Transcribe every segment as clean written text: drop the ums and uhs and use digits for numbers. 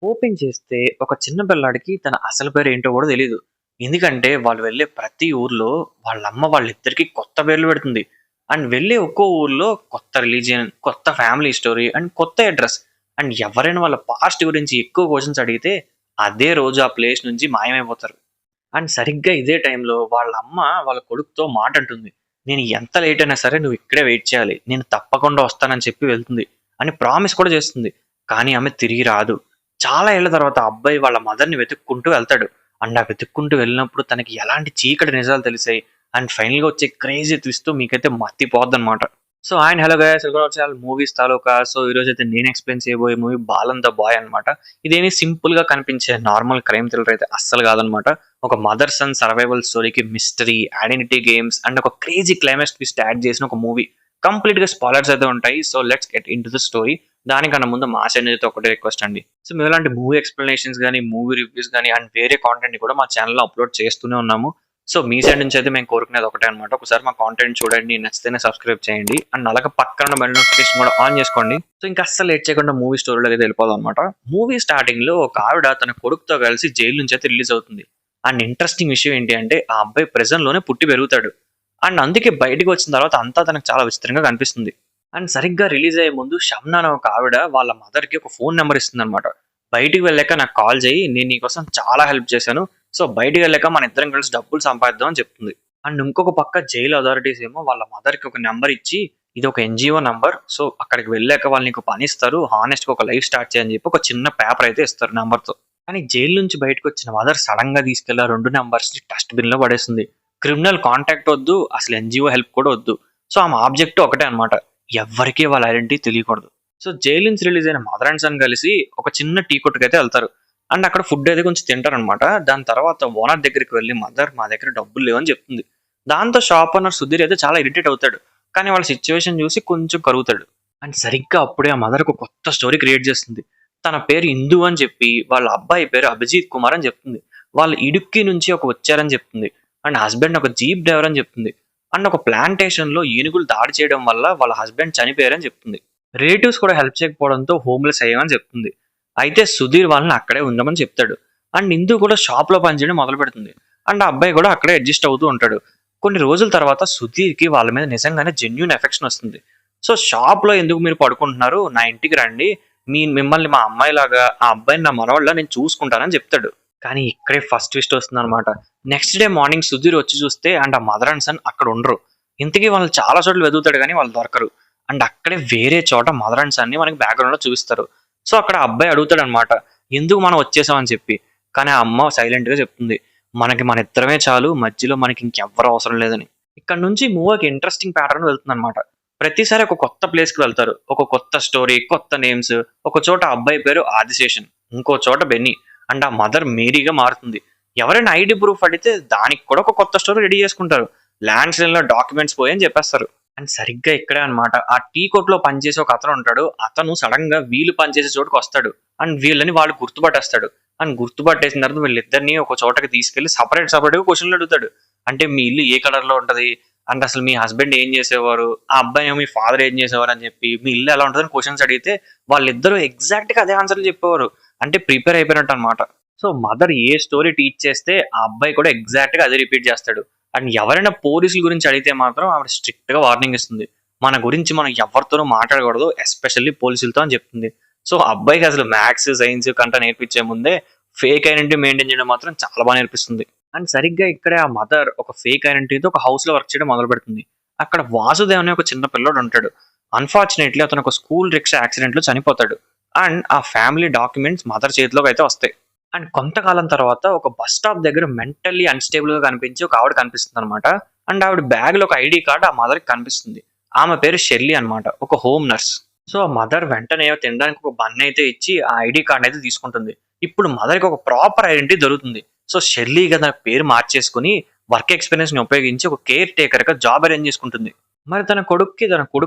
Open చేస్తే ఒక చిన్న పిల్లాడికి తన అసలు పేరేంటో గూడా తెలీదు. ఎందుకంటే వాళ్ళు వెళ్ళే ప్రతి ఊర్లో వాళ్ళమ్మ వాళ్ళిద్దరికీ కొత్త పేర్లు పెడుతుంది. అండ్ వెళ్ళే ఒక్కో ఊర్లో కొత్త రిలీజియన్, కొత్త ఫ్యామిలీ స్టోరీ అండ్ కొత్త అడ్రెస్. అండ్ ఎవరైనా వాళ్ళ పాస్ట్ గురించి ఎక్కువ క్వెషన్స్ అడిగితే అదే రోజు ఆ ప్లేస్ నుంచి మాయమైపోతారు. అండ్ సరిగ్గా ఇదే టైంలో వాళ్ళమ్మ వాళ్ళ కొడుకుతో మాటంటుంది. "నేను ఎంత లేట్ అయినా సరే నువ్వు ఇక్కడే వెయిట్ చేయాలి. నేను తప్పకుండా వస్తానని" చెప్పి వెళ్తుంది. అని ప్రామిస్ కూడా చేస్తుంది. కానీ ఆమె తిరిగి రాదు. చాలా ఏళ్ల తర్వాత ఆ అబ్బాయి వాళ్ళ మదర్‌ని వెతుక్కుంటూ వెళ్తాడు. అండ్ ఆ వెతుక్కుంటూ వెళ్ళినప్పుడు తనకి ఎలాంటి చీకటి నిజాలు తెలిసాయి. అండ్ ఫైనల్‌గా వచ్చే క్రేజీ ట్విస్ట్‌తో మీకైతే మతిపోద్దనమాట. So and hello guys, welcome to channel movies తాలూకా. సో ఈరోజైతే నేను ఎక్స్‌ప్లెయిన్ చేయబోయే మూవీ 'బాలన్ ద బాయ్' అనమాట. ఇదేమి సింపుల్‌గా కనిపించే నార్మల్ క్రైమ్ థ్రిల్లర్ అయితే అస్సలు కాదనమాట. ఒక మదర్ సన్ సర్వైవల్ స్టోరీకి మిస్టరీ, ఐడెంటిటీ గేమ్స్ అండ్ ఒక క్రేజీ క్లైమాక్స్ ట్విస్ట్ యాడ్ చేసిన ఒక మూవీ. కంప్లీట్‌గా స్పాయిలర్స్ అయితే ఉంటాయి. So let's get into the story. దానికన్నా ముందు మా ఛానల్ అయితే ఒకటే రిక్వెస్ట్ అండి. సో మేము ఇలాంటి మూవీ ఎక్స్‌ప్లనేషన్స్ గాని, మూవీ రివ్యూస్ గాని అండ్ వేరే కాంటెంట్‌ని కూడా మా ఛానెల్‌లో అప్‌లోడ్ చేస్తూనే ఉన్నాము. సో మీ సైడ్ నుంచి అయితే మేము కోరుకునేది ఒకటే అనమాట. ఒకసారి మా కాంటెంట్ చూడండి, నచ్చితేనే సబ్స్క్రైబ్ చేయండి. అండ్ అలాగే పక్కన బెల్ నోటిఫికేషన్ కూడా ఆన్ చేసుకోండి. సో ఇంకా అస్సలు లేట్ చేయకుండా మూవీ స్టోరీలోకి అయితే వెళ్ళిపోదాం అనమాట. మూవీ స్టార్టింగ్‌లో ఒక ఆవిడ తన కొడుకుతో కలిసి జైలు నుంచి అయితే రిలీజ్ అవుతుంది. అండ్ ఇంట్రెస్టింగ్ విషయం ఏంటి అంటే ఆ అబ్బాయి ప్రిజన్‌లోనే పుట్టి పెరుగుతాడు. అండ్ అందుకే బయటికి వచ్చిన తర్వాత అంతా తనకు చాలా విచిత్రంగా కనిపిస్తుంది. అండ్ సరిగ్గా రిలీజ్ అయ్యే ముందు షమ్నా అనే ఒక ఆవిడ వాళ్ళ మదర్‌కి ఒక ఫోన్ నంబర్ ఇస్తుందన్నమాట. "బయటికి వెళ్ళాక నాకు కాల్ చెయ్యి. నేను నీకోసం చాలా హెల్ప్ చేశాను. సో బయటికి వెళ్ళాక మన ఇద్దరం కలిసి డబ్బులు సంపాదిద్దాం" అని చెప్తుంది. అండ్ ఇంకొక పక్క జైలు అథారిటీస్ ఏమో వాళ్ళ మదర్‌కి ఒక నంబర్ ఇచ్చి, "ఇది ఒక ఎన్‌జీఓ నంబర్. సో అక్కడికి వెళ్ళాక వాళ్ళు నీకు పని ఇస్తారు. హానెస్ట్‌గా ఒక లైఫ్ స్టార్ట్ చెయ్యి" అని చెప్పి ఒక చిన్న పేపర్ అయితే ఇస్తారు నంబర్‌తో. కానీ జైలు నుంచి బయటకొచ్చిన మదర్ సడెన్‌గా తీసుకెళ్ళి ఆ 2 నంబర్స్‌ని డస్ట్‌బిన్‌లో పడేస్తుంది. క్రిమినల్ కాంటాక్ట్ వద్దు. అసలు ఎన్‌జీఓ హెల్ప్ కూడా వద్దు. సో ఆమె ఆబ్జెక్టివ్ ఒకటే అన్నమాట. ఎవ్వరికీ వాళ్ళ ఐడెంటిటీ తెలియకూడదు. సో జైలు నుంచి రిలీజ్ అయిన మదర్ అండ్ సన్ కలిసి ఒక చిన్న టీ కొట్టుకైతే వెళ్తారు. అండ్ అక్కడ ఫుడ్ అయితే కొంచెం తింటారనమాట. దాని తర్వాత ఓనర్ దగ్గరికి వెళ్ళి మదర్ మా దగ్గర డబ్బులు లేవని చెప్తుంది. దాంతో షాప్ ఓనర్ సుధీర్ అయితే చాలా ఇరిటేట్ అవుతాడు. కానీ వాళ్ళ సిచ్యువేషన్ చూసి కొంచెం కరుగుతాడు. అండ్ సరిగ్గా అప్పుడే ఆ మదర్ ఒక కొత్త స్టోరీ క్రియేట్ చేస్తుంది. తన పేరు ఇందు అని చెప్పి వాళ్ళ అబ్బాయి పేరు అభిజిత్ కుమార్ అని చెప్తుంది. వాళ్ళు ఇడుక్కి నుంచి వచ్చారని చెప్తుంది. అండ్ హస్బెండ్ ఒక జీప్ డ్రైవర్ అని చెప్తుంది. అండ్ ఒక ప్లాంటేషన్ లో ఏనుగులు దాడి చేయడం వల్ల వాళ్ళ హస్బెండ్ చనిపోయారని చెప్తుంది. రిలేటివ్స్ కూడా హెల్ప్ చేయకపోవడంతో హోమ్లెస్ అయ్యామని చెప్తుంది. అయితే సుధీర్ వాళ్ళని అక్కడే ఉండమని చెప్తాడు. అండ్ ఇందు కూడా షాప్ లో పనిచేయడం మొదలు పెడుతుంది. అండ్ ఆ అబ్బాయి కూడా అక్కడే అడ్జస్ట్ అవుతూ ఉంటాడు. కొన్ని రోజుల తర్వాత సుధీర్కి వాళ్ళ మీద నిజంగానే జెన్యూన్ ఎఫెక్షన్ వస్తుంది. సో షాప్ లో ఎందుకు మీరు పడుకుంటున్నారు, నా ఇంటికి రండి, మిమ్మల్ని మా అమ్మాయిలాగా ఆ అబ్బాయిని నా మనవాళ్ళ నేను చూసుకుంటానని చెప్తాడు. కానీ ఇక్కడే ఫస్ట్ ట్విస్ట్ వస్తుంది అనమాట. నెక్స్ట్ డే మార్నింగ్ సుధీర్ వచ్చి చూస్తే అండ్ ఆ మదర్ అండ్ సన్ అక్కడ ఉండరు. ఇంతకీ వాళ్ళు చాలా చోట్ల వెతుకుతాడు కానీ వాళ్ళు దొరకరు. అండ్ అక్కడే వేరే చోట మదర్ అండ్ సన్ ని మనకి బ్యాక్గ్రౌండ్ లో చూపిస్తారు. సో అక్కడ ఆ అబ్బాయి అడుగుతాడు అనమాట, ఎందుకు మనం వచ్చేసాం అని చెప్పి. కానీ ఆ అమ్మ సైలెంట్ గా చెప్తుంది, మనకి మన ఇద్దరమే చాలు, మధ్యలో మనకి ఇంకెవ్వరు అవసరం లేదని. ఇక్కడ నుంచి మూవీకి ఇంట్రెస్టింగ్ ప్యాటర్న్ వెళ్తుంది అనమాట. ప్రతిసారి ఒక కొత్త ప్లేస్ కి వెళ్తారు. ఒక కొత్త స్టోరీ, కొత్త నేమ్స్. ఒక చోట అబ్బాయి పేరు ఆదిశేషన్, ఇంకో చోట బెన్నీ. అండ్ ఆ మదర్ మేరీగా మారుతుంది. ఎవరైనా ఐడి ప్రూఫ్ అడిగితే దానికి కూడా ఒక కొత్త స్టోరీ రెడీ చేసుకుంటారు. ల్యాండ్స్ లో డాక్యుమెంట్స్ పోయని చెప్పేస్తారు. అండ్ సరిగ్గా ఇక్కడే అన్నమాట ఆ టీ కోట్ లో పనిచేసే ఒక అతను ఉంటాడు. అతను సడన్ గా వీళ్ళు పనిచేసే చోటుకు వస్తాడు. అండ్ వీళ్ళని వాళ్ళు గుర్తుపట్టేస్తాడు. అండ్ గుర్తుపట్టేసిన తర్వాత వీళ్ళిద్దరిని ఒక చోటకి తీసుకెళ్లి సపరేట్ గా క్వశ్చన్లు అడుగుతాడు. అంటే మీ ఇల్లు ఏ కలర్ లో ఉంటది, అండ్ అసలు మీ హస్బెండ్ ఏం చేసేవారు, ఆ అబ్బాయి మీ ఫాదర్ ఏం చేసేవారు అని చెప్పి, మీ ఇల్లు ఎలా ఉంటుందని క్వశ్చన్స్ అడిగితే వాళ్ళిద్దరూ ఎగ్జాక్ట్ గా అదే ఆన్సర్లు చెప్పేవారు. అంటే ప్రిపేర్ అయిపోయినట్టు అనమాట. సో మదర్ ఏ స్టోరీ టీచ్ చేస్తే ఆ అబ్బాయి కూడా ఎగ్జాక్ట్ గా అదే రిపీట్ చేస్తాడు. అండ్ ఎవరైనా పోలీసుల గురించి అడిగితే మాత్రం ఆవిడ స్ట్రిక్ట్ గా వార్నింగ్ ఇస్తుంది. మన గురించి మనం ఎవరితోనూ మాట్లాడకూడదు, ఎస్పెషల్లీ పోలీసులతో అని చెప్తుంది. సో అబ్బాయికి అసలు మ్యాథ్స్, సైన్స్ కంట నేర్పించే ముందే ఫేక్ ఐడెంటిటీ మెయింటైన్ చేయడం మాత్రం చాలా బాగా నేర్పిస్తుంది. అండ్ సరిగ్గా ఇక్కడే ఆ మదర్ ఒక ఫేక్ ఐడెంటిటీతో ఒక హౌస్ లో వర్క్ చేయడం మొదలు పెడుతుంది. అక్కడ వాసుదేవ్ అనే ఒక చిన్న పిల్లోడు ఉంటాడు. అన్ఫార్చునేట్లీ అతను ఒక స్కూల్ రిక్షా యాక్సిడెంట్ లో చనిపోతాడు. అండ్ ఆ ఫ్యామిలీ డాక్యుమెంట్స్ మదర్ చేతిలోకి అయితే వస్తాయి. అండ్ కొంతకాలం తర్వాత ఒక బస్ స్టాప్ దగ్గర మెంటల్లీ అన్‌స్టేబుల్ గా కనిపించి ఒక ఆవిడ కనిపిస్తుందన్నమాట. అండ్ ఆవిడ బ్యాగ్ లో ఒక ఐడీ కార్డ్ ఆ మదర్ కి కనిపిస్తుంది. ఆమె పేరు షెర్లీ అన్నమాట. ఒక హోమ్ నర్స్. సో ఆ మదర్ వెంటనే తినడానికి ఒక బన్ అయితే ఇచ్చి ఆ ఐడీ కార్డ్ అయితే తీసుకుంటుంది. ఇప్పుడు మదర్ కి ఒక ప్రాపర్ ఐడెంటిటీ దొరుకుతుంది. సో షెర్లీగా తన పేరు మార్చేసుకుని వర్క్ ఎక్స్పీరియన్స్ ని ఉపయోగించి ఒక కేర్ టేకర్ గా జాబ్ అరేంజ్ చేసుకుంటుంది. మరి తన కొడుకు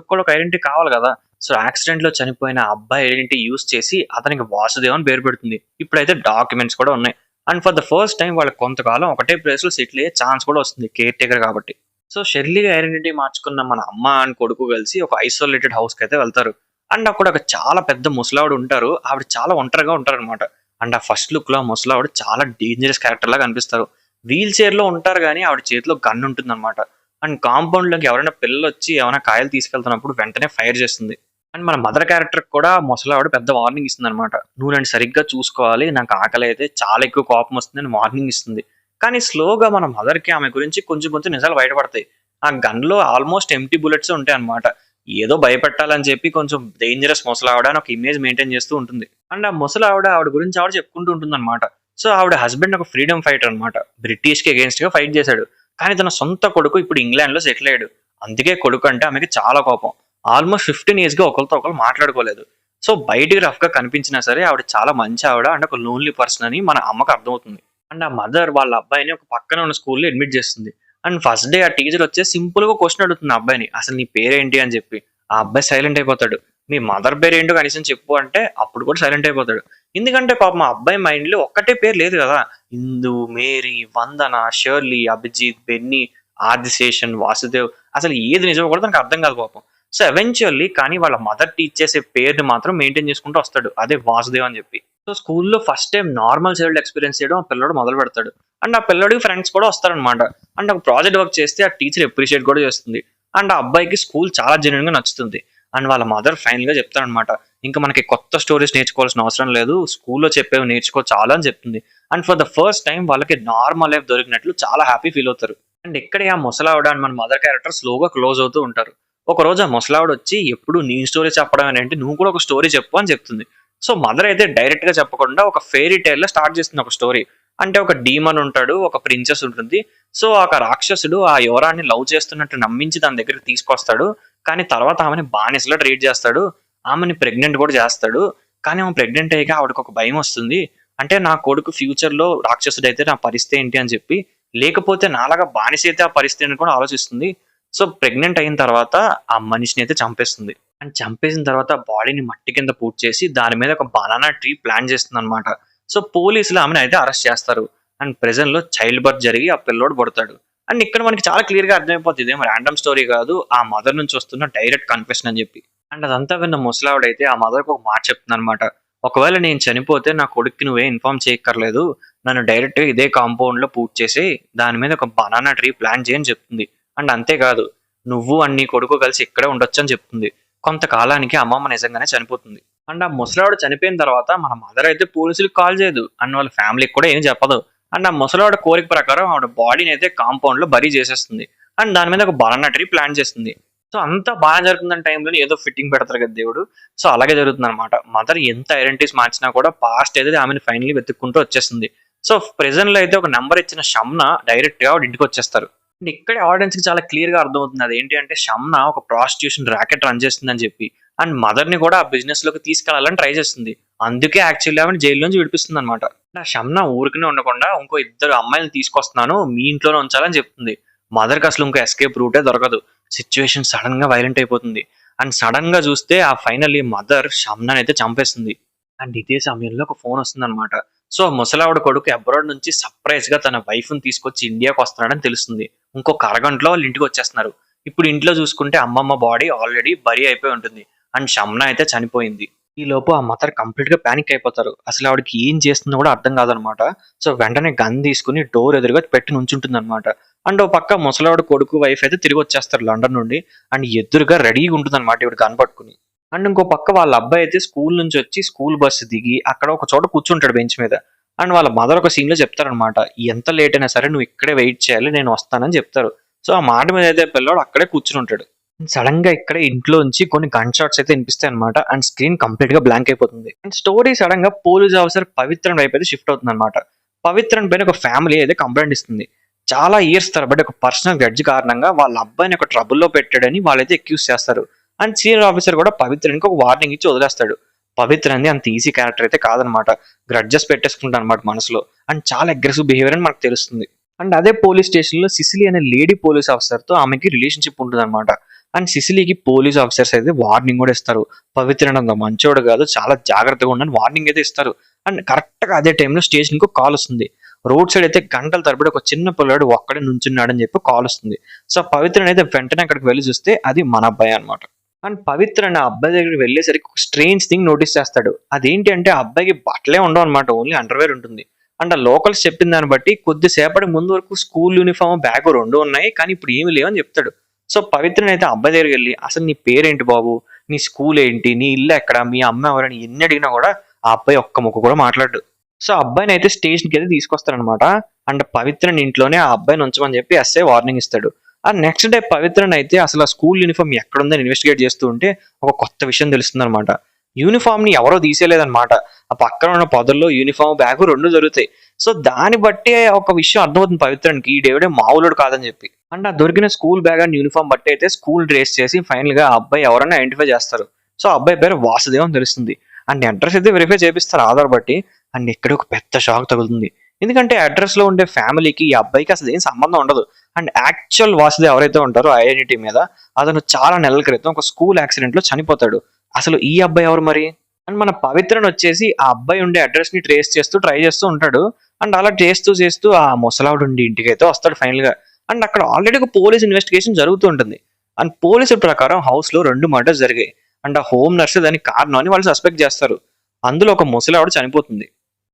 కూడా ఒక ఐడెంటిటీ కావాలి కదా. సో యాక్సిడెంట్ లో చనిపోయిన ఆ అబ్బాయి ఐడెంటిటీ యూజ్ చేసి అతనికి వాసుదేవ్ అని పేరు పెడుతుంది. ఇప్పుడైతే డాక్యుమెంట్స్ కూడా ఉన్నాయి. And for the first time వాళ్ళకి కొంతకాలం ఒకటే ప్లేస్ లో సెటిల్ అయ్యే ఛాన్స్ కూడా వస్తుంది కేర్ టేకర్ కాబట్టి. సో షెర్లీ ఐడెంటిటీ మార్చుకున్న మన అమ్మ అండ్ కొడుకు కలిసి ఒక ఐసోలేటెడ్ హౌస్ కి అయితే వెళ్తారు. అండ్ అక్కడ ఒక చాలా పెద్ద ముసలావిడ ఉంటారు. ఆవిడ చాలా ఒంటరిగా ఉంటారు అనమాట. అండ్ ఆ ఫస్ట్ లుక్ లో ఆ ముసలావిడ చాలా డేంజరస్ క్యారెక్టర్ లాగా కనిపిస్తారు. వీల్ చైర్ లో ఉంటారు కానీ ఆవిడ చేతిలో గన్ ఉంటుంది అనమాట. అండ్ కాంపౌండ్ లోకి ఎవరైనా పిల్లలు వచ్చి ఏమైనా కాయలు తీసుకెళ్తున్నప్పుడు వెంటనే ఫైర్ చేస్తుంది. అండ్ మన మదర్ క్యారెక్టర్ కూడా ముసలావిడ పెద్ద వార్నింగ్ ఇస్తుంది అనమాట. నువ్వు నన్ను సరిగ్గా చూసుకోవాలి, నాకు ఆకలి అయితే చాలా ఎక్కువ కోపం వస్తుంది అని వార్నింగ్ ఇస్తుంది. కానీ స్లోగా మన మదర్ కి ఆమె గురించి కొంచెం కొంచెం నిజాలు బయటపడతాయి. ఆ గన్ లో ఆల్మోస్ట్ ఎంప్టీ బుల్లెట్స్ ఉంటాయి అనమాట. ఏదో భయపెట్టాలని చెప్పి కొంచెం డేంజరస్ ముసలావిడ అని ఒక ఇమేజ్ మెయింటైన్ చేస్తూ ఉంటుంది. అండ్ ఆ ముసలావిడ ఆవిడ గురించి ఆవిడ చెప్పుకుంటూ ఉంటుంది అనమాట. సో ఆవిడ హస్బెండ్ ఒక ఫ్రీడమ్ ఫైటర్ అనమాట. బ్రిటిష్ కి అగేన్స్ట్ గా ఫైట్ చేశాడు. కానీ తన సొంత కొడుకు ఇప్పుడు ఇంగ్లాండ్ లో సెటిల్ అయ్యాడు. అందుకే కొడుకు అంటే ఆమెకి చాలా కోపం. ఆల్మోస్ట్ 15 ఇయర్స్ గా ఒకరితో ఒకరు మాట్లాడుకోలేదు. సో బయటికి రఫ్ గా కనిపించినా సరే ఆవిడ చాలా మంచి ఆవిడ అండ్ ఒక లోన్లీ పర్సన్ అని మన అమ్మకు అర్థమవుతుంది. అండ్ ఆ మదర్ వాళ్ళ అబ్బాయిని ఒక పక్కన ఉన్న స్కూల్లో అడ్మిట్ చేస్తుంది. అండ్ ఫస్ట్ డే ఆ టీచర్ వచ్చి సింపుల్ గా క్వశ్చన్ అడుగుతుంది ఆ అబ్బాయిని, అసలు నీ పేరేంటి అని చెప్పి. ఆ అబ్బాయి సైలెంట్ అయిపోతాడు. మీ మదర్ పేరు ఏంటో కనీసం చెప్పు అంటే అప్పుడు కూడా సైలెంట్ అయిపోతాడు. ఎందుకంటే పాపం మా అబ్బాయి మైండ్ లో ఒక్కటే పేరు లేదు కదా. ఇందు, మేరీ, వందన, షర్లీ, అభిజిత్, బెన్నీ, ఆదిశేషన్, వాసుదేవ్, అసలు ఏది నిజమో కూడా తనకు అర్థం కాదు పాపం. సో ఎవెన్చువల్లీ కానీ వాళ్ళ మదర్ టీచ్ చేసే పేరుని మాత్రం మెయింటైన్ చేసుకుంటూ వస్తాడు, అదే వాసుదేవ్ అని చెప్పి. సో స్కూల్లో first time normal child experience చేయడం ఆ పిల్లడు మొదలు పెడతాడు. అండ్ ఆ పిల్లడికి ఫ్రెండ్స్ కూడా వస్తారనమాట. అండ్ ఒక ప్రాజెక్ట్ వర్క్ చేస్తే ఆ టీచర్ అప్రిషియేట్ కూడా చేస్తుంది. అండ్ ఆ అబ్బాయికి స్కూల్ చాలా జెన్యున్ గా నచ్చుతుంది. అండ్ వాళ్ళ మదర్ ఫైనల్ గా చెప్తారనమాట, ఇంకా మనకి కొత్త స్టోరీస్ నేర్చుకోవాల్సిన అవసరం లేదు, స్కూల్లో చెప్పేవి నేర్చుకో చాలా అని చెప్తుంది. And for the first time వాళ్ళకి నార్మల్ లైఫ్ దొరికినట్లు చాలా హ్యాపీ ఫీల్ అవుతారు. అండ్ ఇక్కడే ఆ ముసలావిడ అండ్ మన మదర్ క్యారెక్టర్ స్లోగా క్లోజ్ అవుతూ ఉంటారు. ఒక రోజు ఆ ముసలావిడ వచ్చి, ఎప్పుడు నీ స్టోరీ చెప్పడం ఏంటి, నువ్వు కూడా ఒక స్టోరీ చెప్పు అని చెప్తుంది. సో మదర్ అయితే డైరెక్ట్ గా చెప్పకుండా ఒక ఫెయిరీ టైల్ లో స్టార్ట్ చేస్తుంది ఒక స్టోరీ. అంటే ఒక డీమన్ ఉంటాడు, ఒక ప్రిన్సెస్ ఉంటుంది. సో ఒక రాక్షసుడు ఆ యువరాన్ని లవ్ చేస్తున్నట్టు నమ్మించి తన దగ్గరికి తీసుకొస్తాడు. కానీ తర్వాత ఆమెని బానిసలా ట్రీట్ చేస్తాడు. ఆమెని ప్రెగ్నెంట్ కూడా చేస్తాడు. కానీ ఆమె ప్రెగ్నెంట్ అయ్యాక ఆవిడకి ఒక భయం వస్తుంది. అంటే నా కొడుకు ఫ్యూచర్ లో రాక్షసుడు అయితే నా పరిస్థితి ఏంటి అని చెప్పి, లేకపోతే నాలాగా బానిస అయితే ఆ పరిస్థితి అని కూడా ఆలోచిస్తుంది. సో ప్రెగ్నెంట్ అయిన తర్వాత ఆ మనిషిని అయితే చంపేస్తుంది. అండ్ చంపేసిన తర్వాత బాడీని మట్టి కింద పూర్తి చేసి దాని మీద ఒక బనానా ట్రీ ప్లాన్ చేస్తుంది అనమాట. సో పోలీసులు ఆమెను అయితే అరెస్ట్ చేస్తారు. అండ్ ప్రెజెంట్ లో చైల్డ్ బర్త్ జరిగి ఆ పిల్లోడు పుడతాడు. అండ్ ఇక్కడ మనకి చాలా క్లియర్ గా అర్థమైపోతుంది, ఇదేం ర్యాండమ్ స్టోరీ కాదు, ఆ మదర్ నుంచి వస్తున్న డైరెక్ట్ కన్ఫెషన్ అని చెప్పి. అండ్ అదంతా విన్న ముసలావిడ అయితే ఆ మదర్కి ఒక మాట చెప్తుంది అనమాట, ఒకవేళ నేను చనిపోతే నా కొడుక్కి నువ్వే ఇన్ఫార్మ్ చేయక్కర్లేదు, నన్ను డైరెక్ట్ గా ఇదే కాంపౌండ్ లో పూర్తి చేసి దాని మీద ఒక బనానా ట్రీ ప్లాన్ చేయని చెప్తుంది. అండ్ అంతేకాదు, నువ్వు అండ్ నీ కొడుకు కలిసి ఇక్కడే ఉండొచ్చు అని చెప్తుంది. కొంతకాలానికి అమ్మమ్మ నిజంగానే చనిపోతుంది. అండ్ ఆ ముసలావిడ చనిపోయిన తర్వాత మన మదర్ అయితే పోలీసులకు కాల్ చేయదు అండ్ వాళ్ళ ఫ్యామిలీకి కూడా ఏం చెప్పదు. అండ్ ఆ ముసలావిడ కోరిక ప్రకారం ఆవిడ బాడీని అయితే కాంపౌండ్ లో బరీ చేసేస్తుంది. అండ్ దాని మీద ఒక బనానా ట్రీ ప్లాన్ చేస్తుంది. సో అంతా బాగా జరుగుతున్న టైంలో ఏదో ఫిట్టింగ్ పెడతారు కదా దేవుడు. సో అలాగే జరుగుతుంది అనమాట. మదర్ ఎంత ఐడెంటిటీస్ మార్చినా కూడా పాస్ట్ అయితే ఆమెను ఫైనల్లీ వెతుక్కుంటూ వచ్చేస్తుంది. సో ప్రెజెంట్ లో అయితే ఒక నెంబర్ ఇచ్చిన షమ్న డైరెక్ట్ గా ఆవిడ ఇంటికి వచ్చేస్తారు. అండ్ ఇక్కడే ఆడియన్స్ కి చాలా క్లియర్ గా అర్థమవుతుంది అది ఏంటి అంటే, షమ్న ఒక ప్రాస్టిట్యూషన్ ర్యాకెట్ రన్ చేస్తుందని చెప్పి అండ్ మదర్ ని కూడా ఆ బిజినెస్ లోకి తీసుకెళ్లాలని ట్రై చేస్తుంది. అందుకే యాక్చువల్లీ ఆమెను జైలు నుంచి విడిపిస్తుంది అనమాట. ఆ షమ్న ఊరికనే ఉండకుండా ఇంకో ఇద్దరు అమ్మాయిలను తీసుకొస్తున్నాను, మీ ఇంట్లోనే ఉంచాలని చెప్తుంది. మదర్ కి అసలు ఇంకో ఎస్కేప్ రూటే దొరకదు. సిచ్యువేషన్ సడన్ గా వైలెంట్ అయిపోతుంది. అండ్ సడన్ గా చూస్తే ఆ ఫైనల్లీ మదర్ షమ్నని అయితే చంపేస్తుంది. అండ్ ఇదే సమయంలో ఒక ఫోన్ వస్తుంది అనమాట. సో ముసలావిడ కొడుకు అబ్రాడ్ నుంచి సర్ప్రైజ్ గా తన వైఫ్ ని తీసుకొచ్చి ఇండియాకి వస్తున్నాడని తెలుస్తుంది. ఇంకొక అరగంటలో వాళ్ళు ఇంటికి వచ్చేస్తున్నారు. ఇప్పుడు ఇంట్లో చూసుకుంటే అమ్మమ్మ బాడీ ఆల్రెడీ బరీ అయిపోయి ఉంటుంది. అండ్ షమ్న అయితే చనిపోయింది. ఈ లోపు ఆ మదర్ కంప్లీట్ గా పానిక్ అయిపోతారు. అసలు ఆవిడకి ఏం చేస్తుందో కూడా అర్థం కాదనమాట. సో వెంటనే గన్ తీసుకుని డోర్ ఎదురుగా పెట్టి నుంచుంటుంది అనమాట. అండ్ ఓ పక్క ముసలావిడ కొడుకు వైఫ్ అయితే తిరిగి వచ్చేస్తారు లండన్ నుండి. అండ్ ఎదురుగా రెడీగా ఉంటుంది అనమాట ఇవిడ గన్ పట్టుకుని. అండ్ ఇంకో పక్క వాళ్ళ అబ్బాయి అయితే స్కూల్ నుంచి వచ్చి స్కూల్ బస్సు దిగి అక్కడ ఒక చోట కూర్చుంటాడు బెంచ్ మీద. అండ్ వాళ్ళ మదర్ ఒక సీన్ లో చెప్తారనమాట, ఎంత లేట్ అయినా సరే నువ్వు ఇక్కడే వెయిట్ చేయాలి, నేను వస్తానని చెప్తారు. సో ఆ మాట మీద అయితే పిల్లోడు అక్కడే కూర్చుని ఉంటాడు. సడన్ గా ఇక్కడే ఇంట్లో నుంచి కొన్ని గన్ షాట్స్ అయితే వినిపిస్తాయి అనమాట. అండ్ స్క్రీన్ కంప్లీట్ గా బ్లాంక్ అయిపోతుంది. అండ్ స్టోరీ సడన్ గా పోలీస్ ఆఫీసర్ పవిత్రన్ వైపు అయితే షిఫ్ట్ అవుతుంది అనమాట. పవిత్రన్ పైన ఒక ఫ్యామిలీ అయితే కంప్లైంట్ ఇస్తుంది. చాలా ఇయర్స్ తరబడి ఒక పర్సనల్ గ్రడ్జ్ కారణంగా వాళ్ళ అబ్బాయిని ఒక ట్రబుల్లో పెట్టాడని వాళ్ళైతే అక్యూజ్ చేస్తారు. అండ్ సీనియర్ ఆఫీసర్ కూడా పవిత్రనికి ఒక వార్నింగ్ ఇచ్చి వదిలేస్తాడు. పవిత్ర అనేది అంత ఈజీ క్యారెక్టర్ అయితే కాదనమాట. గ్రడ్జెస్ పెట్టేసుకుంటాడు అనమాట మనసులో. అండ్ చాలా అగ్రెసివ్ బిహేవియర్ అని మనకు తెలుస్తుంది. అండ్ అదే పోలీస్ స్టేషన్ లో సిసిలీ అనే లేడీ పోలీస్ ఆఫీసర్ తో ఆమెకి రిలేషన్షిప్ ఉంటుంది అనమాట. అండ్ సిసిలీకి పోలీస్ ఆఫీసర్స్ అయితే వార్నింగ్ కూడా ఇస్తారు, పవిత్ర అంత మంచోడు కాదు, చాలా జాగ్రత్తగా ఉండని వార్నింగ్ అయితే ఇస్తారు. అండ్ కరెక్ట్ గా అదే టైంలో స్టేషన్ కు కాల్ వస్తుంది. రోడ్ సైడ్ అయితే గంటల తరబడి ఒక చిన్న పిల్లడు ఒక్కడే నుంచున్నాడని చెప్పి కాల్ వస్తుంది. సో పవిత్రని అయితే వెంటనే అక్కడికి వెళ్ళి చూస్తే అది మన అబ్బాయి అనమాట. అండ్ పవిత్ర అనే అబ్బాయి దగ్గరికి వెళ్ళేసరికి ఒక స్ట్రేంజ్ థింగ్ నోటీస్ చేస్తాడు. అదేంటి అంటే ఆ అబ్బాయికి బట్టలే ఉండవు అనమాట. ఓన్లీ అండర్‌వేర్ ఉంటుంది. అండ్ ఆ లోకల్స్ చెప్పిన దాన్ని బట్టి కొద్దిసేపటి ముందు వరకు స్కూల్ యూనిఫార్మ్, బ్యాగ్ 2 ఉన్నాయి. కానీ ఇప్పుడు ఏమి లేవని చెప్తాడు. సో పవిత్రనైతే ఆ అబ్బాయి దగ్గరికెళ్ళి, "అసలు నీ పేరేంటి బాబు? నీ స్కూల్ ఏంటి? నీ ఇల్లు ఎక్కడ? మీ అమ్మ ఎవరని?" ఎన్ని అడిగినా కూడా ఆ అబ్బాయి ఒక్క ముక్క కూడా మాట్లాడడు. సో ఆ అబ్బాయినైతే స్టేషన్‌కైతే తీసుకొస్తారనమాట. అండ్ పవిత్రని ఇంట్లోనే ఆ అబ్బాయిని ఉంచమని చెప్పి ఎస్ఐ వార్నింగ్ ఇస్తాడు. ఆ నెక్స్ట్ డే పవిత్రనైతే అసలు ఆ స్కూల్ యూనిఫార్మ్ ఎక్కడుందని ఇన్వెస్టిగేట్ చేస్తూ ఉంటే ఒక కొత్త విషయం తెలుస్తుందనమాట. యూనిఫార్మ్‌ని ఎవరో తీసేయలేదనమాట. ఆ పక్కన ఉన్న పొదల్లో యూనిఫార్మ్, బ్యాగు 2 దొరుకుతాయి. సో దాన్ని బట్టే ఒక విషయం అర్థమవుతుంది పవిత్రనికి. ఈడెవడో మామూలోడు కాదని చెప్పి. అండ్ ఆ దొరికిన స్కూల్ బ్యాగ్ అండ్ యూనిఫార్మ్ బట్టి అయితే స్కూల్ ట్రేస్ చేసి ఫైనల్‌గా ఆ అబ్బాయి ఎవరని ఐడెంటిఫై చేస్తారు. సో ఆ అబ్బాయి పేరు వాసుదేవ్ అని తెలుస్తుంది. అండ్ అడ్రెస్ అయితే వెరిఫై చేపిస్తారు ఆధార్ బట్టి. అండ్ ఇక్కడ ఒక పెద్ద షాక్ తగులుతుంది. ఎందుకంటే అడ్రస్‌లో ఉండే ఫ్యామిలీకి ఈ అబ్బాయికి అసలు ఏం సంబంధం ఉండదు. అండ్ యాక్చువల్ వాసుదేవ్ ఎవరైతే ఉంటారో ఐడెంటిటీ మీద అతను చాలా నెలల క్రితం ఒక స్కూల్ యాక్సిడెంట్‌లో చనిపోతాడు. అసలు ఈ అబ్బాయి ఎవరు మరి? అండ్ మన పవిత్రన్ వచ్చేసి ఆ అబ్బాయి ఉండే అడ్రస్ ని ట్రేస్ చేస్తూ ట్రై చేస్తూ ఉంటాడు. అండ్ అలా చేస్తూ ఆ ముసలావిడ ఉండి ఇంటికైతే వస్తాడు ఫైనల్ గా. అండ్ అక్కడ ఆల్రెడీ ఒక పోలీస్ ఇన్వెస్టిగేషన్ జరుగుతూ ఉంటుంది. అండ్ పోలీసుల ప్రకారం హౌస్ లో 2 మర్డర్స్ జరిగాయి. అండ్ ఆ హోమ్ నర్స్ దానికి కారణం అని వాళ్ళు సస్పెక్ట్ చేస్తారు. అందులో ఒక ముసలావిడ చనిపోతుంది.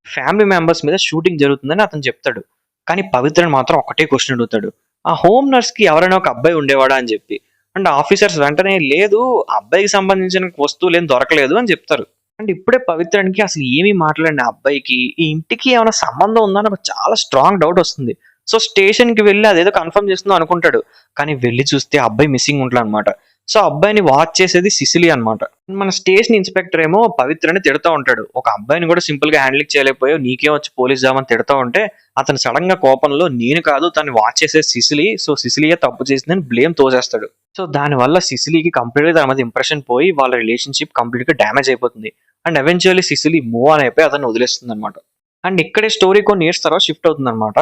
ఫ్యామిలీ మెంబర్స్ మీద షూటింగ్ జరుగుతుందని అతను చెప్తాడు. కానీ పవిత్రన్ మాత్రం ఒకటే క్వశ్చన్ అడుగుతాడు. ఆ హోమ్ నర్స్ కి ఎవరైనా ఒక అబ్బాయి ఉండేవాడా అని చెప్పి. అండ్ ఆఫీసర్స్ వెంటనే లేదు, ఆ అబ్బాయికి సంబంధించిన వస్తువులు ఏం దొరకలేదు అని చెప్తారు. అండ్ ఇప్పుడే పవిత్రానికి అసలు ఏమీ మాట్లాడిన అబ్బాయికి ఈ ఇంటికి ఏమైనా సంబంధం ఉందా అని ఒక చాలా స్ట్రాంగ్ డౌట్ వస్తుంది. సో స్టేషన్ కి వెళ్ళి అదేదో కన్ఫర్మ్ చేస్తుందో అనుకుంటాడు. కానీ వెళ్ళి చూస్తే ఆ అబ్బాయి మిస్సింగ్ ఉంటాడు అనమాట. సో ఆ అబ్బాయిని వాచ్ చేసేది సిసిలి అన్నమాట. మన స్టేషన్ ఇన్స్పెక్టర్ ఏమో పవిత్రని తిడతా ఉంటాడు. ఒక అబ్బాయిని కూడా సింపుల్ గా హ్యాండిల్ చేయలేకపోయావు, నీకేం వచ్చి పోలీస్ జాబ్ అని తిడతా ఉంటే అతను సడన్ గా కోపంలో నేను కాదు తను వాచ్ చేసే సిసిలి, సో సిసిలియే తప్పు చేసిందని బ్లేమ్ తోసేస్తాడు. సో దానివల్ల సిసిలీకి కంప్లీట్ గా దాని మీద ఇంప్రెషన్ పోయి వాళ్ళ రిలేషన్షిప్ కంప్లీట్ గా డ్యామేజ్ అయిపోతుంది. అండ్ ఎవెన్చువల్లీ సిసిలి మూవ్ ఆన్ అయిపోయి అతన్ని వదిలేస్తుంది అనమాట. అండ్ ఇక్కడే స్టోరీ కొన్ని ఇయర్స్ తర్వాత షిఫ్ట్ అవుతుంది అనమాట.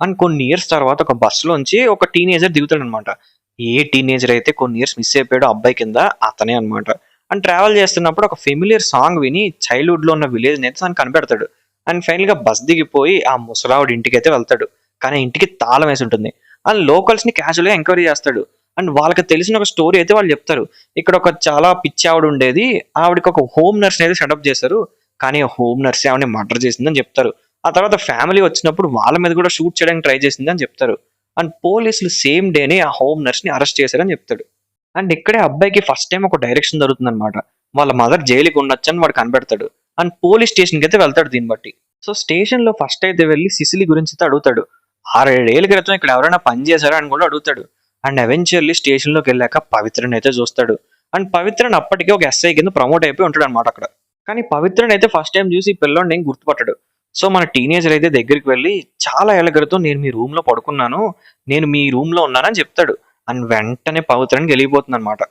అండ్ కొన్ని ఇయర్స్ తర్వాత ఒక బస్ లోంచి ఒక టీనేజర్ దిగుతాడు అనమాట. ఏ టీనేజర్ అయితే కొన్ని ఇయర్స్ మిస్ అయిపోయాడో అబ్బాయి కింద అతనే అనమాట. అండ్ ట్రావెల్ చేస్తున్నప్పుడు ఒక ఫెమిలియర్ సాంగ్ విని చైల్డ్హుడ్ లో ఉన్న విలేజ్ అయితే తను కనిపెడతాడు. అండ్ ఫైనల్ గా బస్ దిగిపోయి ఆ ముసలావుడి ఇంటికి అయితే వెళ్తాడు. కానీ ఇంటికి తాళం వేసి ఉంటుంది. అండ్ లోకల్స్ ని క్యాజువల్ గా ఎంక్వైరీ చేస్తాడు. అండ్ వాళ్ళకి తెలిసిన ఒక స్టోరీ అయితే వాళ్ళు చెప్తారు. ఇక్కడ ఒక చాలా పిచ్చి ఆవిడ ఉండేది, ఆవిడకి ఒక హోమ్ నర్స్ అయితే సెటప్ చేశారు. కానీ ఆ హోమ్ నర్స్ ఆవిడని మర్డర్ చేసిందని చెప్తారు. ఆ తర్వాత ఫ్యామిలీ వచ్చినప్పుడు వాళ్ళ మీద కూడా షూట్ చేయడానికి ట్రై చేసింది అని చెప్తారు. అండ్ పోలీసులు సేమ్ డేనే ఆ హోమ్ నర్స్ ని అరెస్ట్ చేశారని చెప్తాడు. అండ్ ఇక్కడే అబ్బాయికి ఫస్ట్ టైం ఒక డైరెక్షన్ దొరుకుతుంది అనమాట. వాళ్ళ మదర్ జైలుకి ఉండొచ్చు అని వాడు కనిపెడతాడు. అండ్ పోలీస్ స్టేషన్ కి అయితే వెళ్తాడు దీన్ని బట్టి. సో స్టేషన్ లో ఫస్ట్ అయితే వెళ్ళి సిసిలి గురించి అయితే అడుగుతాడు. 6-7 ఏళ్ల క్రితం ఇక్కడ ఎవరైనా పని చేశారా అని కూడా అడుగుతాడు. అండ్ ఎవెన్చువల్లీ స్టేషన్ లోకి వెళ్ళాక పవిత్రని అయితే చూస్తాడు. అండ్ పవిత్రన్ అప్పటికే ఒక ఎస్ఐ కింద ప్రమోట్ అయిపోయి ఉంటాడు అనమాట అక్కడ. కానీ పవిత్రన్ అయితే ఫస్ట్ టైం చూసి ఈ పిల్లోడిని ఏం గుర్తుపట్టాడు. సో మన టీనేజర్ అయితే దగ్గరికి వెళ్ళి చాలా ఏళ్ల క్రితం నేను మీ రూమ్ లో పడుకున్నాను, నేను మీ రూమ్ లో ఉన్నానని చెప్తాడు. అండ్ వెంటనే పవిత్రని వెళ్ళిపోతుంది అనమాట.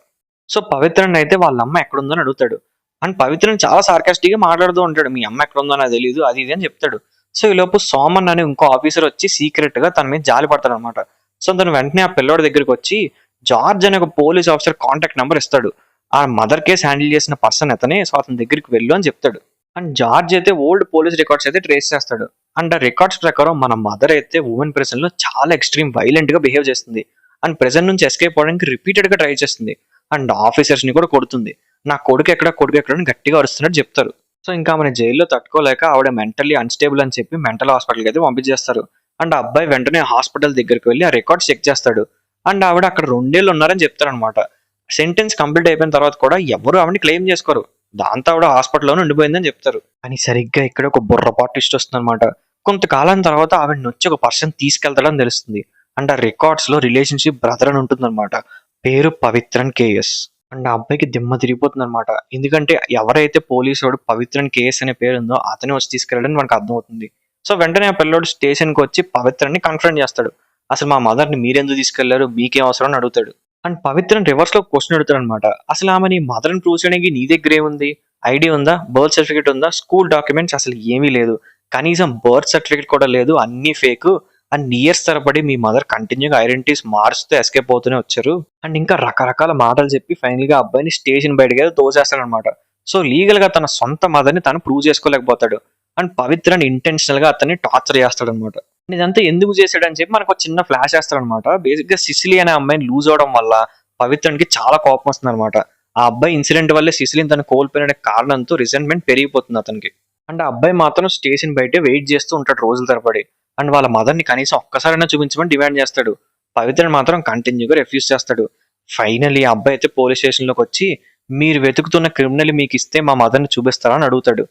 సో పవిత్రన్ అయితే వాళ్ళ అమ్మ ఎక్కడుందని అడుగుతాడు. అండ్ పవిత్రన్ చాలా సార్కాస్టిక్ గా మాట్లాడుతూ ఉంటాడు. మీ అమ్మ ఎక్కడ ఉందో నాకు తెలియదు అది ఇది అని చెప్తాడు. సో ఈ లోపు సోమన్ అనే ఇంకో ఆఫీసర్ వచ్చి సీక్రెట్ గా తన మీద జాలి పడతాడు అనమాట. సో తను వెంటనే ఆ పిల్లోడి దగ్గరికి వచ్చి జార్జ్ అనే ఒక పోలీస్ ఆఫీసర్ కాంటాక్ట్ నెంబర్ ఇస్తాడు. ఆ మదర్ కేసు హ్యాండిల్ చేసిన పర్సన్ అతనే, సో అతని దగ్గరికి వెళ్ళు అని చెప్తాడు. అండ్ జార్జ్ అయితే ఓల్డ్ పోలీస్ రికార్డ్స్ అయితే ట్రేస్ చేస్తాడు. అండ్ ఆ రికార్డ్స్ ప్రకారం మన మదర్ అయితే ఉమెన్ ప్రెజెంట్ లో చాలా ఎక్స్ట్రీమ్ వైలెంట్ గా బిహేవ్ చేస్తుంది. అండ్ ప్రెజెంట్ నుంచి ఎస్కేప్ అవడానికి రిపీటెడ్ గా ట్రై చేస్తుంది. అండ్ ఆఫీసర్స్ ని కూడా కొడుతుంది. నా కొడుకు ఎక్కడ అని గట్టిగా అరుస్తున్నట్టు చెప్తారు. సో ఇంకా మన జైల్లో తట్టుకోలేక ఆవిడ మెంటల్లీ అన్స్టేబుల్ అని చెప్పి మెంటల్ హాస్పిటల్కి అయితే పంపించేస్తారు. అండ్ ఆ అబ్బాయి వెంటనే హాస్పిటల్ దగ్గరికి వెళ్ళి ఆ రికార్డ్స్ చెక్ చేస్తాడు. అండ్ ఆవిడ అక్కడ 2 ఏళ్ళు ఉన్నారని చెప్తారనమాట. సెంటెన్స్ కంప్లీట్ అయిపోయిన తర్వాత కూడా ఎవరు ఆవిడని క్లెయిమ్ చేసుకోరు. దాంతో ఆవిడ హాస్పిటల్లోనే ఉండిపోయిందని చెప్తారు. కానీ సరిగ్గా ఇక్కడ ఒక బుర్రపాటు ట్విస్ట్ వస్తుంది అనమాట. కొంతకాలం తర్వాత ఆవిడని వచ్చి ఒక పర్సన్ తీసుకెళ్తాడని తెలుస్తుంది. అండ్ ఆ రికార్డ్స్ లో రిలేషన్షిప్ బ్రదర్ అని ఉంటుందన్నమాట. పేరు పవిత్రన్ కేఎస్. అండ్ ఆ అబ్బాయికి దిమ్మ తిరిగిపోతుంది అనమాట. ఎందుకంటే ఎవరైతే పోలీసు వాడు పవిత్రన్ కేఎస్ అనే పేరు ఉందో అతనే వచ్చి తీసుకెళ్ళడానికి మనకు అర్థమవుతుంది. సో వెంటనే ఆ పిల్లోడు స్టేషన్ కి వచ్చి పవిత్రని కన్ఫరెంట్ చేస్తాడు. అసలు మా మదర్ ని మీరెందుకు తీసుకెళ్లారు, మీకేం అవసరం అని అడుగుతాడు. అండ్ పవిత్రన్ రివర్స్ లో క్వశ్చన్ అడుగుతాడు అనమాట. అసలు ఆమె నీ మదర్ ని ప్రూవ్ చేయడానికి నీ దగ్గర ఏముంది? ఐడి ఉందా, బర్త్ సర్టిఫికేట్ ఉందా, స్కూల్ డాక్యుమెంట్స్ అసలు ఏమీ లేదు, కనీసం బర్త్ సర్టిఫికేట్ కూడా లేదు, అన్ని ఫేక్. అండ్ ఇయర్స్ తరబడి మీ మదర్ కంటిన్యూగా ఐడెంటిటీస్ మారుస్తూ ఎస్కేప్ అవుతూనే వచ్చారు. అండ్ ఇంకా రకరకాల మాటలు చెప్పి ఫైనల్ గా అబ్బాయిని స్టేషన్ బయటకి తోసేస్తాడు అనమాట. సో లీగల్ గా తన సొంత మదర్ ని తను ప్రూవ్ చేసుకోలేకపోతాడు. అండ్ పవిత్రని ఇంటెన్షనల్ గా అతన్ని టార్చర్ చేస్తాడు అనమాట. ఇదంతా ఎందుకు చేశాడని చెప్పి మనకు ఒక చిన్న ఫ్లాష్ చేస్తాడు అనమాట. బేసిక్ గా సిసిలి అనే అమ్మాయిని లూజ్ అవడం వల్ల పవిత్రనికి చాలా కోపం వస్తుంది అనమాట. ఆ అబ్బాయి ఇన్సిడెంట్ వల్లే సిసిలిని తను కోల్పోయిన కారణంతో రిజెంట్మెంట్ పెరిగిపోతుంది అతనికి. అండ్ ఆ అబ్బాయి మాత్రం స్టేషన్ బయటే వెయిట్ చేస్తూ ఉంటాడు రోజుల తరబడి. అండ్ వాళ్ళ మదర్‌ని కనీసం ఒక్కసారైనా చూపించమని డిమాండ్ చేస్తాడు. పవిత్రని మాత్రం కంటిన్యూ‌గా రిఫ్యూజ్ చేస్తాడు. ఫైనల్లీ ఆ అబ్బాయి అయితే పోలీస్ స్టేషన్‌లోకొచ్చి, "మీరు వెతుకుతున్న క్రిమినల్ మీకిస్తే మా మదర్‌ని చూపిస్తారా?" అని అడుగుతాడు.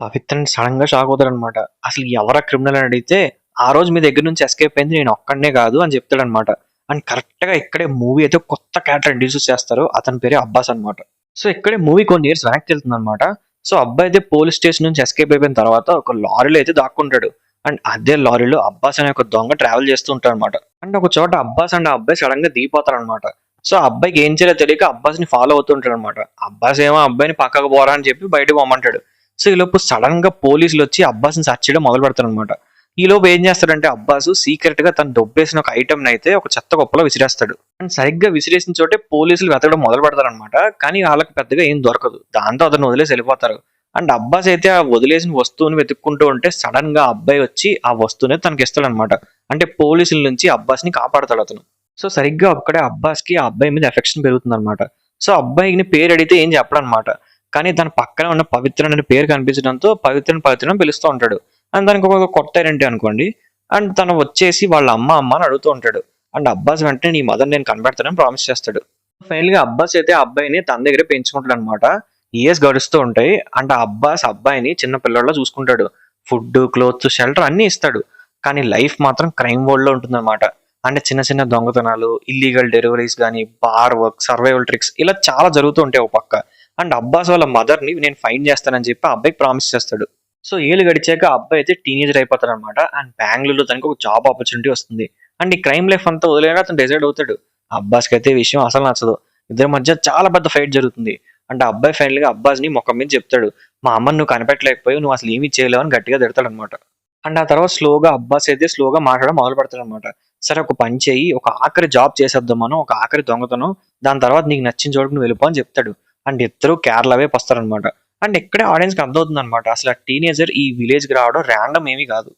పవిత్రని సడెన్‌గా షాక్ అవుతాడనమాట. అసలు ఎవరా క్రిమినల్ అని అడిగితే, "ఆ రోజు మీ దగ్గర నుంచి ఎస్కేప్ అయింది నేను ఒక్కడినే కాదు" అని చెప్తాడనమాట. అండ్ కరెక్ట్‌గా ఇక్కడే మూవీ అయితే కొత్త క్యారెక్టర్ ఇంట్రొడ్యూస్ చేస్తారు. అతని పేరే అబ్బాస్ అనమాట. సో, ఇక్కడే మూవీ కొన్ని ఇయర్స్ వెనక్కెళ్తుందనమాట. సో, అబ్బాయి అయితే పోలీస్ స్టేషన్ నుంచి ఎస్కేప్ అయిపోయిన తర్వాత ఒక లారీలో అయితే దాక్కుంటాడు. అండ్ అదే లారీలో అబ్బాస్ అనే ఒక దొంగ ట్రావెల్ చేస్తూ ఉంటాడనమాట. అండ్ ఒక చోట అబ్బాస్ అండ్ ఆ అబ్బాయి సడెన్‌గా దిగిపోతారనమాట. సో, ఆ అబ్బాయికి ఏం చేయాలో తెలియక అబ్బాస్‌ని ఫాలో అవుతూ ఉంటాడనమాట. అబ్బాస్ ఏమో ఆ అబ్బాయిని పక్కకు పోరా అని చెప్పి బయటకు పొమ్మంటాడు. సో, ఈలోపు సడెన్‌గా పోలీసులొచ్చి అబ్బాస్‌ని సెర్చ్ చేయడం మొదలుపెడతారనమాట. ఈలోపు ఏం చేస్తాడంటే అబ్బాసు సీక్రెట్‌గా తను దొబ్బేసిన ఒక ఐటెమ్‌నయితే ఒక చెత్త కుప్పలో విసిరేస్తాడు. అండ్ సరిగ్గా విసిరేసిన చోటే పోలీసులు వెతకడం మొదలు పెడతారనమాట. కానీ ఆళ్ళకి పెద్దగా ఏం దొరకదు. దాంతో అతన్ని వదిలేసి ఎళ్ళిపోతారు. అండ్ అబ్బాస్ అయితే ఆ వదిలేసిన వస్తువుని వెతుక్కుంటూ ఉంటే సడెన్‌గా ఆ అబ్బాయి వచ్చి ఆ వస్తువుని తనకిస్తాడనమాట. అంటే పోలీసుల నుంచి అబ్బాస్‌ని కాపాడతాడతను. సో, సరిగ్గా అక్కడే అబ్బాస్‌కి ఆ అబ్బాయి మీద ఎఫెక్షన్ పెరుగుతుందనమాట. సో, అబ్బాయిని పేరడిగితే ఏం చెప్పడనమాట. కానీ దాని పక్కనే ఉన్న పవిత్ర అనే పేరు కనిపించడంతో పవిత్రని పవిత్ర అని పిలుస్తూ ఉంటాడు. అండ్ దానికి ఒక కొత్త ఐడెంటిటీ అనుకోండి. అండ్ తను వచ్చేసి వాళ్ళ అమ్మ అని అడుగుతూ ఉంటాడు. అండ్ అబ్బాస్ వెంటనే నీ మదర్‌ని నేను కనిపెడతానని ప్రామిస్ చేస్తాడు. ఫైనల్‌గా అబ్బాస్ అయితే ఆ అబ్బాయిని తన దగ్గరే పెంచుకుంటాడనమాట. ఇయర్స్ గడుస్తూ ఉంటాయి. అండ్ ఆ అబ్బాస్ అబ్బాయిని చిన్న పిల్లోడిలా చూసుకుంటాడు. ఫుడ్, క్లోత్స్, షెల్టర్ అన్నీ ఇస్తాడు. కానీ లైఫ్ మాత్రం క్రైమ్ వరల్డ్‌లో ఉంటుందన్నమాట. అంటే చిన్న చిన్న దొంగతనాలు, ఇల్లీగల్ డెలివరీస్ గాని, బార్ వర్క్, సర్వైవల్ ట్రిక్స్ ఇలా చాలా జరుగుతూ ఉంటాయి ఒక పక్క. అండ్ అబ్బాస్ వాళ్ళ మదర్‌ని నేను ఫైండ్ చేస్తానని చెప్పి ఆ అబ్బాయికి ప్రామిస్ చేస్తాడు. సో, ఏళ్ళు గడిచాక ఆ అబ్బాయి అయితే టీనేజర్ అయిపోతాడన్నమాట. అండ్ బెంగుళూరులో తనకి ఒక జాబ్ ఆపర్చునిటీ వస్తుంది. అండ్ ఈ క్రైమ్ లైఫ్ అంతా వదిలేయడానికి అతను డిసైడ్ అవుతాడు. అబ్బాస్‌కైతే ఈ విషయం అసలు నచ్చదు. ఇద్దరి మధ్య చాలా పెద్ద ఫైట్ జరుగుతుంది. అంటే ఆ అబ్బాయి ఫైనల్‌గా అబ్బాస్‌ని మొఖం మీద చెప్తాడు. "మా అమ్మని నువ్వు కనిపెట్టలేకపోయావు. నువ్వు అసలు ఏమి చేయలేవు" అని గట్టిగా తిడతాడన్నమాట. అండ్ ఆ తర్వాత అబ్బాస్ అయితే స్లోగా మాట్లాడడం మొదలు పెడతాడన్నమాట. "సరే ఒక పని చెయ్యి. ఒక ఆఖరి జాబ్ చేసేద్దాం మనం. ఒక ఆఖరి దొంగతనం. దాని తర్వాత నీకు నచ్చిన చోటుకి నువ్వు వెళ్ళిపో" అని చెప్తాడు. అండ్ ఇద్దరు కేరళ వైపు వస్తారన్నమాట. అండ్ ఇక్కడే ఆడియన్స్‌కి అర్థమవుతుందన్నమాట. అసలు ఆ టీనేజర్ ఈ విలేజ్‌కి రావడం రాండమ్ ఏమీ కాదు.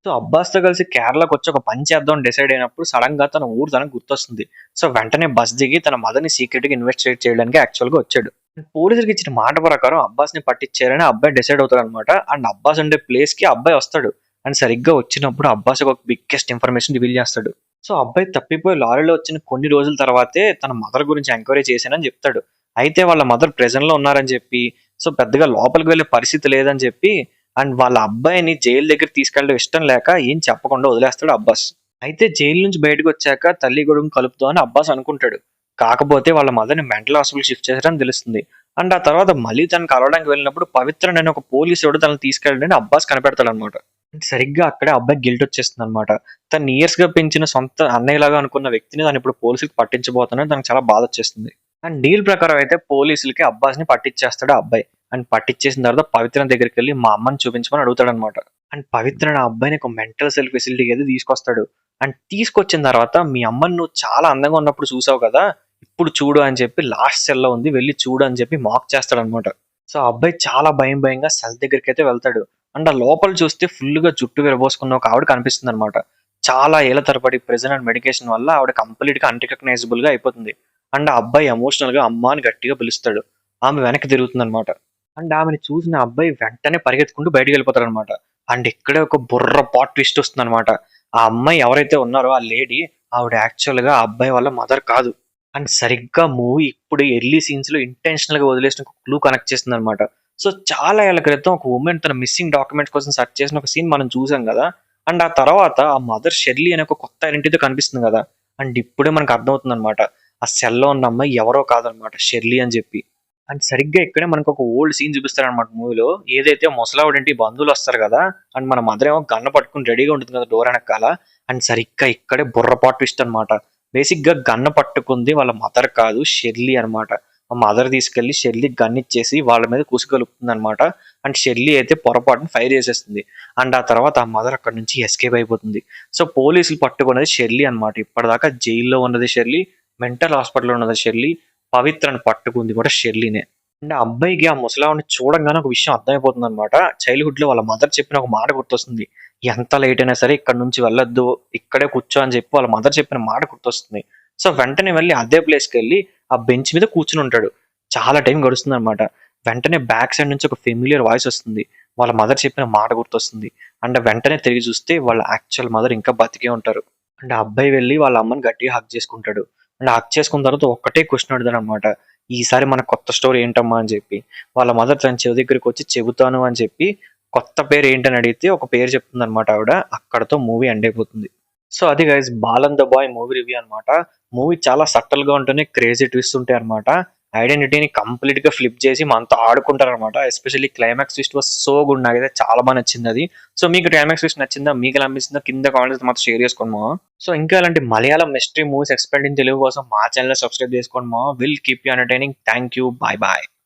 సో, అబ్బాస్‌తో కలిసి కేరళకొచ్చి ఒక పని చేద్దాం అని డిసైడ్ అయినప్పుడు సడెన్‌గా తన ఊరు తనకు గుర్తొస్తుంది. సో, వెంటనే బస్ దిగి తన మదర్‌ని సీక్రెట్‌గా ఇన్వెస్టిగేట్ చేయడానికి యాక్చువల్‌గా వచ్చాడు. పోలీసులకి ఇచ్చిన మాట ప్రకారం అబ్బాస్‌ని పట్టించేయాలని ఆ అబ్బాయి డిసైడ్ అవుతాడన్నమాట. అండ్ అబ్బాస్ ఉండే ప్లేస్‌కి ఆ అబ్బాయి వస్తాడు. అండ్ సరిగ్గా వచ్చినప్పుడు అబ్బాస్ ఒక బిగ్గెస్ట్ ఇన్ఫర్మేషన్ రివీల్ చేస్తాడు. సో, అబ్బాయి తప్పిపోయి లారీలో వచ్చిన కొన్ని రోజుల తర్వాతే తన మదర్ గురించి ఎంక్వైరీ చేశానని చెప్తాడు. అయితే వాళ్ళ మదర్ ప్రిజన్‌లో ఉన్నారని చెప్పి, సో, పెద్దగా లోపలికి వెళ్ళే పరిస్థితి లేదని చెప్పి అండ్ వాళ్ళ అబ్బాయిని జైలు దగ్గరికి తీసుకెళ్ళడం ఇష్టం లేక ఏం చెప్పకుండా వదిలేస్తాడు అబ్బాస్. అయితే జైలు నుంచి బయటకొచ్చాక తల్లి కొడుకుని కలుపుదామని అబ్బాస్ అనుకుంటాడు. కాకపోతే వాళ్ళ మదర్‌ని మెంటల్ హాస్పిటల్‌కి షిఫ్ట్ చేశారని తెలుస్తుంది. అండ్ ఆ తర్వాత మళ్ళీ తనని కలవడానికి వెళ్ళినప్పుడు పవిత్రన్ అనే ఒక పోలీసోడు తనని తీసుకెళ్ళడానికి అబ్బాస్ కనిపెడతాడన్నమాట. సరిగ్గా అక్కడే అబ్బాయికి గిల్ట్ వచ్చేస్తుందన్నమాట. తను ఇయర్స్‌గా పెంచిన సొంత అన్నయ్యలాగా అనుకున్న వ్యక్తిని తను ఇప్పుడు పోలీసులకి పట్టించబోతున్నాడని తనకు చాలా బాధొచ్చేస్తుంది. అండ్ డీల్ ప్రకారం అయితే పోలీసులకి అబ్బాస్‌ని పట్టిచ్చేస్తాడు ఆ అబ్బాయి. అండ్ పట్టిచ్చేసిన తర్వాత పవిత్ర దగ్గరికెళ్ళి మా అమ్మని చూపించమని అడుగుతాడనమాట. అండ్ పవిత్ర ఆ అబ్బాయిని ఒక మెంటల్ సెల్ ఫెసిలిటీకి అయితే తీసుకొస్తాడు. అండ్ తీసుకొచ్చిన తర్వాత మీ అమ్మని నువ్వు చాలా అందంగా ఉన్నప్పుడు చూసావు కదా! ఇప్పుడు చూడు అని చెప్పి లాస్ట్ సెల్‌లో ఉంది వెళ్లి చూడు అని చెప్పి మాక్ చేస్తాడనమాట. సో, ఆ అబ్బాయి చాలా భయంగా సెల్ దగ్గరికైతే వెళ్తాడు. అండ్ ఆ లోపల చూస్తే ఫుల్‌గా జుట్టు విరబోసుకున్న ఒక ఆవిడ కనిపిస్తుందనమాట. చాలా ఏళ్ల తరబడి ప్రిజన్ అండ్ మెడికేషన్ వల్ల ఆవిడ కంప్లీట్‌గా అన్‌రికగ్నైజబుల్‌గా అయిపోతుంది. అండ్ ఆ అబ్బాయి ఎమోషనల్‌గా అమ్మ అని గట్టిగా పిలుస్తాడు. ఆమె వెనక్కి తిరుగుతుందనమాట. అండ్ ఆమెని చూసిన అబ్బాయి వెంటనే పరిగెత్తుకుంటూ బయటికెళ్ళిపోతాడనమాట. అండ్ ఇక్కడే ఒక బుర్ర ప్లాట్ ట్విస్ట్ వస్తుందనమాట. ఆ అమ్మాయి ఎవరైతే ఉన్నారో ఆ లేడీ ఆవిడ యాక్చువల్‌గా ఆ అబ్బాయి వాళ్ళ మదర్ కాదు. అండ్ సరిగ్గా మూవీ ఇప్పుడు ఎర్లీ సీన్స్‌లో ఇంటెన్షనల్‌గా వదిలేసిన ఒక క్లూ కనెక్ట్ చేస్తుందనమాట. సో, చాలా ఏళ్ల క్రితం ఒక వుమెన్ తన మిస్సింగ్ డాక్యుమెంట్స్ కోసం సెర్చ్ చేసిన ఒక సీన్ మనం చూసాం గదా! అండ్ ఆ తర్వాత ఆ మదర్ షెర్లీ అనే ఒక కొత్త ఐడెంటిటీతో కనిపిస్తుంది గదా! అండ్ ఇప్పుడే మనకు అర్థమవుతుందనమాట. ఆ సెల్‌లో ఉన్న అమ్మాయి ఎవరో కాదనమాట షెర్లీ అని జెప్పి. అండ్ సరిగ్గా ఇక్కడే మనకొక ఓల్డ్ సీన్ చూపిస్తారనమాట మూవీలో. ఏదైతే ముసలావిడింటికి బంధువులొస్తారు గదా! అండ్ మన మదర్ ఏమో గన్ పట్టుకొని రెడీగా ఉంటుంది కదా! డోర్ ఎనకాల. అండ్ సరిగ్గా ఇక్కడే బుర్రపాటు ట్విస్ట్ అనమాట. బేసిక్‌గా గన్ పట్టుకుంది వాళ్ళ మదర్ కాదు షెర్లీ అనమాట. మా మదర్ తీసుకెళ్ళి షెర్లీకి గన్ ఇచ్చేసి వాళ్ళ మీద కుసుగొలుపుతుందనమాట. అండ్ షెర్లీ అయితే పొరపాటున ఫైర్ చేసేస్తుంది. అండ్ ఆ తర్వాత ఆ మదర్ అక్కడి నుంచి ఎస్కేప్ అయిపోతుంది. సో, పోలీసులు పట్టుకున్నది షెర్లీ అనమాట. ఇప్పటిదాకా జైల్‌లో ఉన్నది షెర్లీ, మెంటల్ హాస్పిటల్‌లో ఉన్నది షెర్లీ, పవిత్రని పట్టుకుంది కూడా షెర్లీనే. అండ్ ఆ అబ్బాయికి ఆ ముసలావిడని చూడంగానే ఒక విషయం అర్థమైపోతుందనమాట. చైల్డ్‌హుడ్‌లో వాళ్ళ మదర్ చెప్పిన ఒక మాట గుర్తొస్తుంది. ఎంత లేట్ అయినా సరే ఇక్కడి నుంచి వెళ్ళొద్దు. ఇక్కడే కూర్చో అని చెప్పి వాళ్ళ మదర్ చెప్పిన మాట గుర్తొస్తుంది. సో, వెంటనే వెళ్లి అదే ప్లేస్‌కెళ్ళి ఆ బెంచ్ మీద కూర్చొనుంటాడు. చాలా టైం గడుస్తుందనమాట. వెంటనే బ్యాక్ సైడ్ నుంచి ఒక ఫెమిలియర్ వాయిస్ వస్తుంది. వాళ్ళ మదర్ చెప్పిన మాట గుర్తొస్తుంది. అండ్ వెంటనే తిరిగి చూస్తే వాళ్ళ యాక్చువల్ మదర్ ఇంకా బతికే ఉంటారు. అండ్ ఆ అబ్బాయి వెళ్లి వాళ్ళ అమ్మని గట్టిగా హగ్ చేసుకుంటాడు. అండ్ హగ్ చేసుకున్న తర్వాత ఒక్కటే క్వశ్చన్ అడుగుతాడనమాట. ఈసారి మన కొత్త స్టోరీ ఏంటమ్మా అని చెప్పి. వాళ్ళ మదర్ తన చెవి దగ్గరికి వచ్చి చెబుతాను అని చెప్పి కొత్త పేరు ఏంటని అడిగితే ఒక పేరు చెప్తుందనమాట ఆవిడ. అక్కడతో మూవీ ఎండ్ అయిపోతుంది. సో అది guys 'Balan the boy' movie review అనమాట. మూవీ చాలా సటిల్ గా ఉంటూనే క్రేజీ ట్విస్ట్ ఉంటాయి అనమాట. ఐడెంటిటీని కంప్లీట్ గా ఫ్లిప్ చేసి మనతో ఆడుకుంటారనమాట. Especially climax twist was so good. నాకైతే చాలా బాగా నచ్చింది అది. సో మీకు క్లైమాక్స్ ట్విస్ట్ నచ్చిందా? మీకు ఎలా అనిపిస్తుందో కింద కామెంట్స్ మాతో షేర్ చేసుకోండి మా. సో ఇంకా ఇలాంటి Malayalam mystery movies expect in Telugu కోసం మా ఛానల్ సబ్స్క్రైబ్ చేసుకోండి మా. Will keep you entertaining. Thank you. Bye bye.